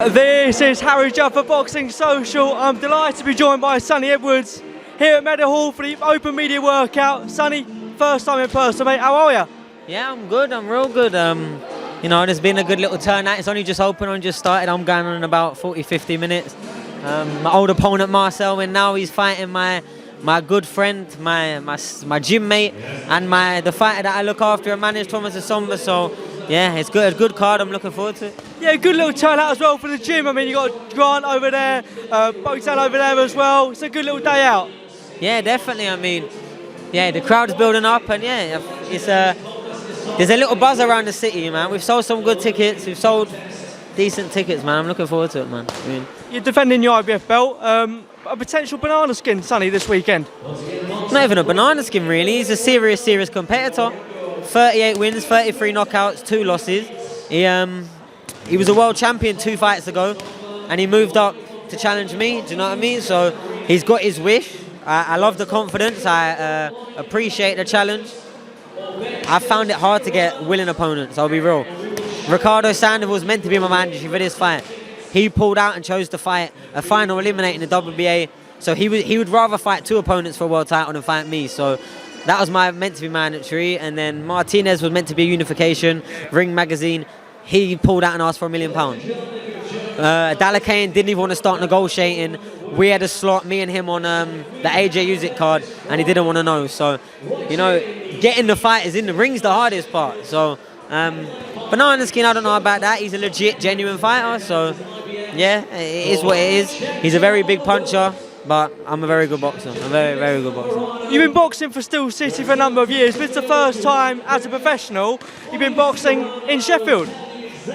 This is Harry Judd for Boxing Social. I'm delighted to be joined by Sonny Edwards here at Meadow Hall for the open media workout. Sonny, first time in person, mate. How are you? Yeah, I'm good. I'm real good. You know, there's been a good little turnout. It's only just open and just started. I'm going on in about 40-50 minutes. My old opponent Marcel, and now he's fighting my good friend, my gym mate, and the fighter that I look after and manage, Thomas Asomba. So yeah, it's good. A good card. I'm looking forward to it. Yeah, good little turnout as well for the gym. I mean, you got Grant over there, Botan over there as well. It's a good little day out. Yeah, definitely. I mean, yeah, the crowd's building up, and yeah, there's a little buzz around the city, man. We've sold some good tickets. We've sold decent tickets, man. I'm looking forward to it, man. I mean, you're defending your IBF belt. A potential banana skin, Sonny, this weekend. Not even a banana skin, really. He's a serious competitor. 38 wins, 33 knockouts, 2 losses. He was a world champion 2 fights ago, and he moved up to challenge me. Do you know what I mean? So he's got his wish. I love the confidence. I appreciate the challenge. I found it hard to get willing opponents, I'll be real. Ricardo Sandoval was meant to be my manager for this fight. He pulled out and chose to fight a final eliminating the WBA. So he would rather fight 2 opponents for a world title than fight me. So that was meant to be mandatory. And then Martinez was meant to be a unification, Ring Magazine. He pulled out and asked for £1 million. Dalakain didn't even want to start negotiating. We had a slot, me and him, on the AJ Usyk card, and he didn't want to know. So, you know, getting the fighters in the ring's the hardest part. So, banana skin, I don't know about that. He's a legit, genuine fighter. So, yeah, it is what it is. He's a very big puncher, but I'm a very good boxer. I'm a very good boxer. You've been boxing for Steel City for a number of years, but it's the first time as a professional you've been boxing in Sheffield.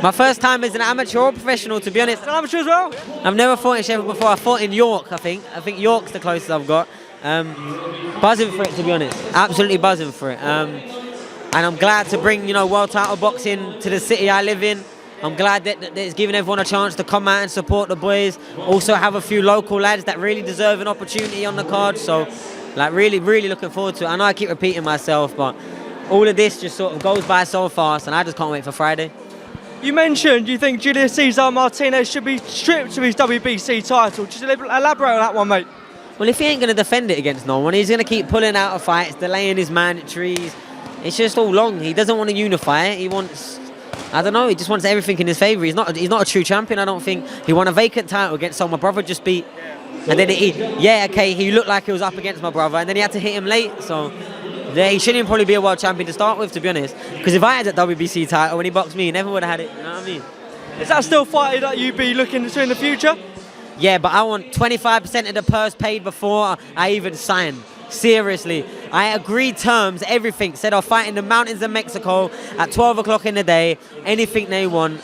My first time as an amateur or professional, to be honest. An amateur as well? I've never fought in Sheffield before. I fought in York, I think. I think York's the closest I've got. Buzzing for it, to be honest. Absolutely buzzing for it. And I'm glad to bring, you know, world title boxing to the city I live in. I'm glad that it's giving everyone a chance to come out and support the boys. Also have a few local lads that really deserve an opportunity on the card. So, like, really looking forward to it. I know I keep repeating myself, but all of this just sort of goes by so fast, and I just can't wait for Friday. You mentioned you think Julio Cesar Martinez should be stripped of his WBC title. Just elaborate on that one, mate. Well, if he ain't going to defend it against no one, he's going to keep pulling out of fights, delaying his mandatories. It's just all long. He doesn't want to unify it. He wants, I don't know, he just wants everything in his favour. He's not a true champion, I don't think. He won a vacant title against someone my brother just beat. And then he looked like he was up against my brother, and then he had to hit him late, so yeah, he shouldn't probably be a world champion to start with, to be honest. Because if I had that WBC title when he boxed me, he never would have had it, you know what I mean? Is that still fighting that you'd be looking to in the future? Yeah, but I want 25% of the purse paid before I even sign. Seriously. I agreed terms, everything. Said I'll fight in the mountains of Mexico at 12 o'clock in the day. Anything they want,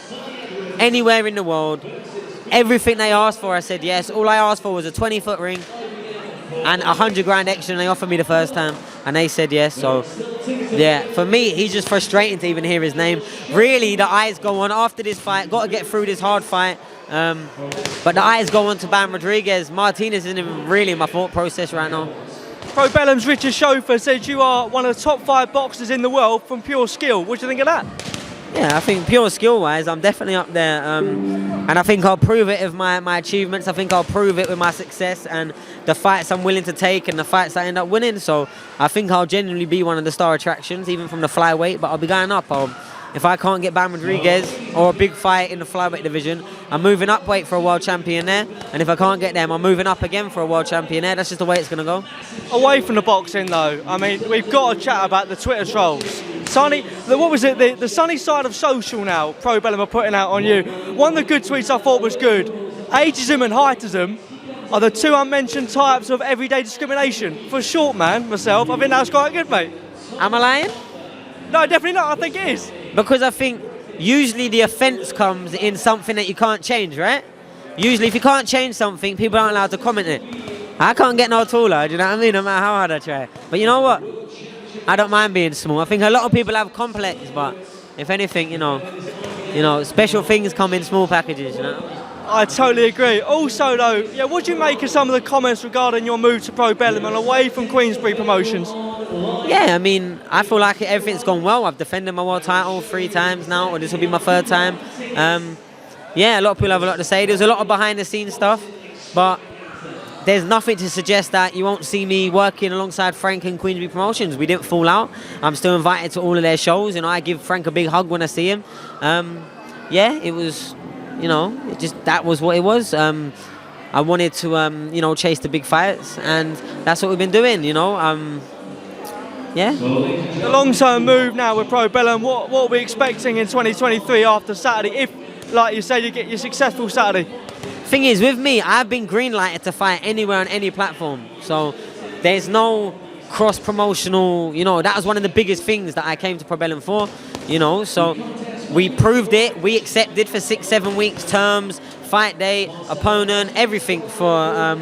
anywhere in the world. Everything they asked for, I said yes. All I asked for was a 20-foot ring and 100 grand extra, and they offered me the first time, and they said yes. So yeah, for me, he's just frustrating to even hear his name. Really, the eyes go on after this fight. Got to get through this hard fight, but the eyes go on to Bam Rodriguez. Martinez isn't even really in my thought process right now. Pro Bellum's Richard Schofer said you are one of the top 5 boxers in the world from pure skill. What do you think of that? Yeah, I think pure skill-wise, I'm definitely up there. And I think I'll prove it with my achievements. I think I'll prove it with my success and the fights I'm willing to take and the fights I end up winning. So I think I'll genuinely be one of the star attractions, even from the flyweight, but I'll be going up. If I can't get Bam Rodriguez or a big fight in the flyweight division, I'm moving up weight for a world champion there. And if I can't get them, I'm moving up again for a world champion there. That's just the way it's going to go. Away from the boxing, though, I mean, we've got to chat about the Twitter trolls. Sonny, what was it? The sunny side of social now, Pro Bellum are putting out on you. One of the good tweets I thought was good. Ageism and heightism are the 2 unmentioned types of everyday discrimination. For a short man, myself, I think that's quite good, mate. Am I lying? No, definitely not. I think it is. Because I think usually the offence comes in something that you can't change, right? Usually if you can't change something, people aren't allowed to comment it. I can't get no taller, do you know what I mean? No matter how hard I try. But you know what? I don't mind being small. I think a lot of people have complex, but if anything, you know, special things come in small packages, you know? I totally agree. Also, though, yeah, what do you make of some of the comments regarding your move to Pro Bellum and away from Queensbury Promotions? Yeah, I mean, I feel like everything's gone well. I've defended my world title 3 times now, or this will be my 3rd time. Yeah, a lot of people have a lot to say. There's a lot of behind-the-scenes stuff, but there's nothing to suggest that you won't see me working alongside Frank and Queensbury Promotions. We didn't fall out. I'm still invited to all of their shows. You know, I give Frank a big hug when I see him. Yeah, it was, you know, that was what it was. I wanted to, you know, chase the big fights, and that's what we've been doing, you know. Yeah. The long-term move now with Pro Bellum, what are we expecting in 2023 after Saturday, if, like you said, you get your successful Saturday? Thing is, with me, I've been green-lighted to fight anywhere on any platform. So there's no cross-promotional, you know, that was one of the biggest things that I came to Pro Bellum for, you know. So we proved it, we accepted for 6-7 weeks, terms, fight day, opponent, everything for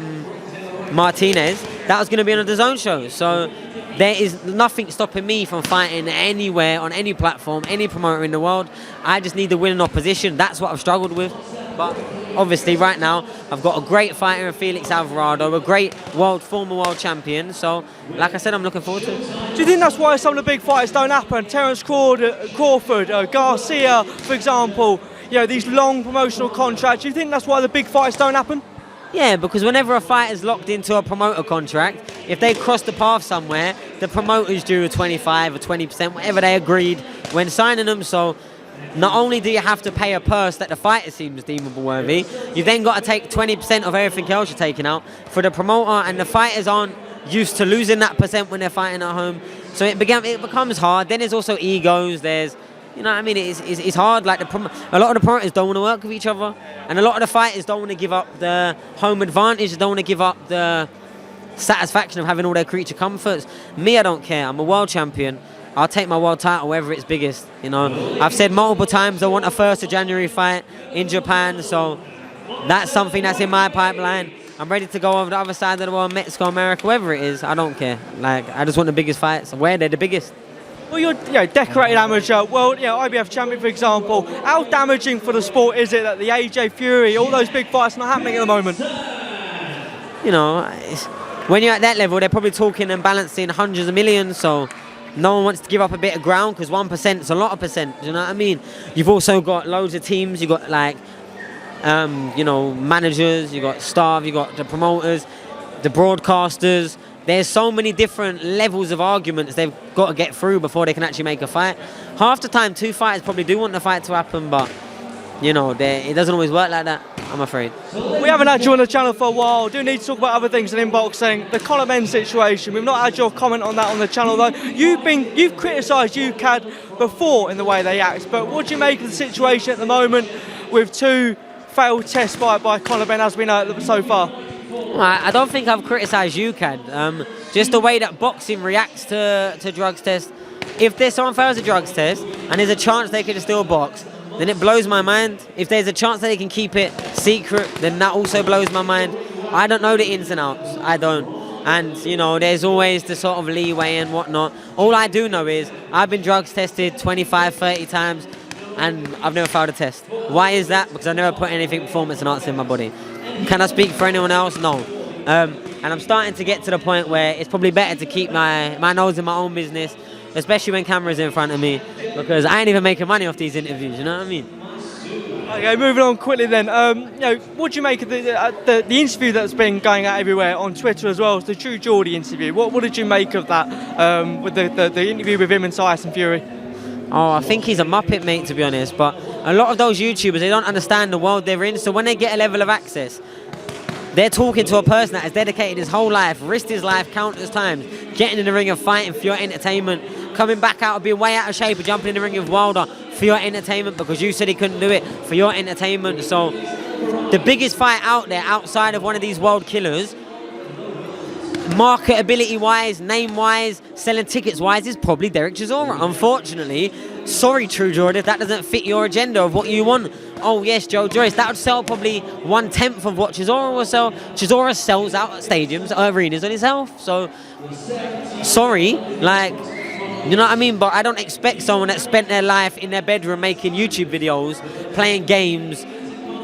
Martinez. That was going to be on the DAZN show. So there is nothing stopping me from fighting anywhere, on any platform, any promoter in the world. I just need to win an opposition. That's what I've struggled with. But obviously right now, I've got a great fighter in Felix Alvarado, a great former world champion. So, like I said, I'm looking forward to it. Do you think that's why some of the big fights don't happen? Terence Crawford, Garcia, for example, you know, these long promotional contracts. Do you think that's why the big fights don't happen? Yeah, because whenever a fighter's locked into a promoter contract, if they cross the path somewhere, the promoter's due 25 or 20%, whatever they agreed when signing them. So not only do you have to pay a purse that the fighter seems deemable worthy, you've then got to take 20% of everything else you're taking out for the promoter, and the fighters aren't used to losing that percent when they're fighting at home. So it becomes hard. Then there's also egos, there's, you know what I mean, it's hard. Like a lot of the promoters don't want to work with each other, and a lot of the fighters don't want to give up the home advantage, don't want to give up the satisfaction of having all their creature comforts. Me, I don't care. I'm a world champion. I'll take my world title wherever it's biggest. You know, I've said multiple times I want a 1st of January fight in Japan, so that's something that's in my pipeline. I'm ready to go over the other side of the world, Mexico, America, wherever it is. I don't care. Like, I just want the biggest fights where they're the biggest. Well, you're, you know, decorated amateur, world, you know, IBF champion, for example. How damaging for the sport is it that the AJ Fury, all those big fights not happening at the moment? You know, when you're at that level, they're probably talking and balancing hundreds of millions, so no one wants to give up a bit of ground because 1% is a lot of percent. Do you know what I mean? You've also got loads of teams. You've got, like, you know, managers, you've got staff, you've got the promoters, the broadcasters. There's so many different levels of arguments they've got to get through before they can actually make a fight. Half the time, 2 fighters probably do want the fight to happen, but, you know, it doesn't always work like that, I'm afraid. We haven't had you on the channel for a while. Do need to talk about other things than boxing. The Conor Benn situation. We've not had your comment on that on the channel, though. You've criticised UKAD before in the way they act, but what do you make of the situation at the moment with 2 failed tests by Conor Benn, as we know so far? I don't think I've criticised UKAD. Just the way that boxing reacts to drugs tests. If someone fails a drugs test and there's a chance they could still box, then it blows my mind. If there's a chance that they can keep it secret, then that also blows my mind. I don't know the ins and outs. I don't. And, you know, there's always the sort of leeway and whatnot. All I do know is I've been drugs tested 25, 30 times and I've never failed a test. Why is that? Because I never put anything performance enhancing in my body. Can I speak for anyone else? No. And I'm starting to get to the point where it's probably better to keep my nose in my own business, especially when cameras in front of me, because I ain't even making money off these interviews, you know what I mean? Okay, moving on quickly then. You know, what do you make of the interview that's been going out everywhere on Twitter as well as the True Geordie interview? What did you make of that with the interview with him and Tyson Fury? Oh, I think he's a muppet, mate, to be honest. But a lot of those YouTubers, they don't understand the world they're in. So when they get a level of access, they're talking to a person that has dedicated his whole life, risked his life countless times, getting in the ring and fighting for your entertainment, coming back out, being way out of shape and jumping in the ring with Wilder for your entertainment because you said he couldn't do it for your entertainment. So the biggest fight out there outside of one of these world killers, marketability-wise, name-wise, selling tickets-wise, is probably Derek Chisora. Unfortunately, sorry, True Geordie, if that doesn't fit your agenda of what you want. Oh yes, Joe Joyce, that would sell probably 1/10 of what Chisora will sell. Chisora sells out at stadiums, arenas on himself. So, sorry, like, you know what I mean? But I don't expect someone that spent their life in their bedroom making YouTube videos, playing games,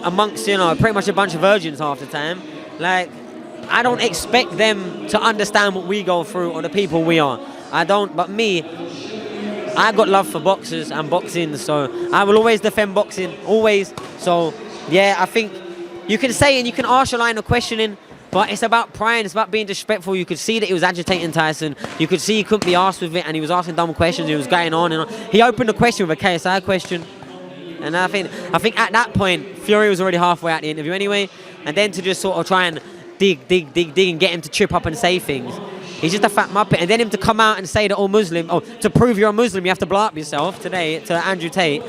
amongst, you know, pretty much a bunch of virgins half the time. Like, I don't expect them to understand what we go through or the people we are. I don't, but me, I got love for boxers and boxing, so I will always defend boxing, always. So Yeah, I think you can say and you can ask your line of questioning, but it's about prying, it's about being disrespectful. You could see that he was agitating Tyson. You could see he couldn't be asked with it, and he was asking dumb questions. He was going on and on. He opened the question with a KSI question, and I think at that point Fury was already halfway out the interview anyway. And then to just sort of try and dig and get him to trip up and say things. He's just a fat muppet. And then him to come out and say that all Muslim, to prove you're a Muslim, you have to blow up yourself today to Andrew Tate.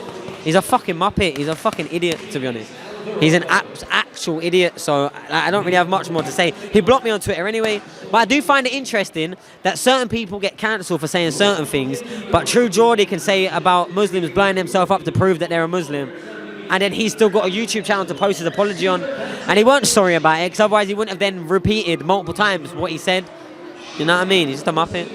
He's a fucking muppet. He's a fucking idiot, to be honest. He's an actual idiot, so I don't really have much more to say. He blocked me on Twitter anyway, but I do find it interesting that certain people get cancelled for saying certain things, but True Geordie can say about Muslims blowing themselves up to prove that they're a Muslim, and then he's still got a YouTube channel to post his apology on, and he weren't sorry about it, because otherwise he wouldn't have then repeated multiple times what he said. You know what I mean? He's just a muppet.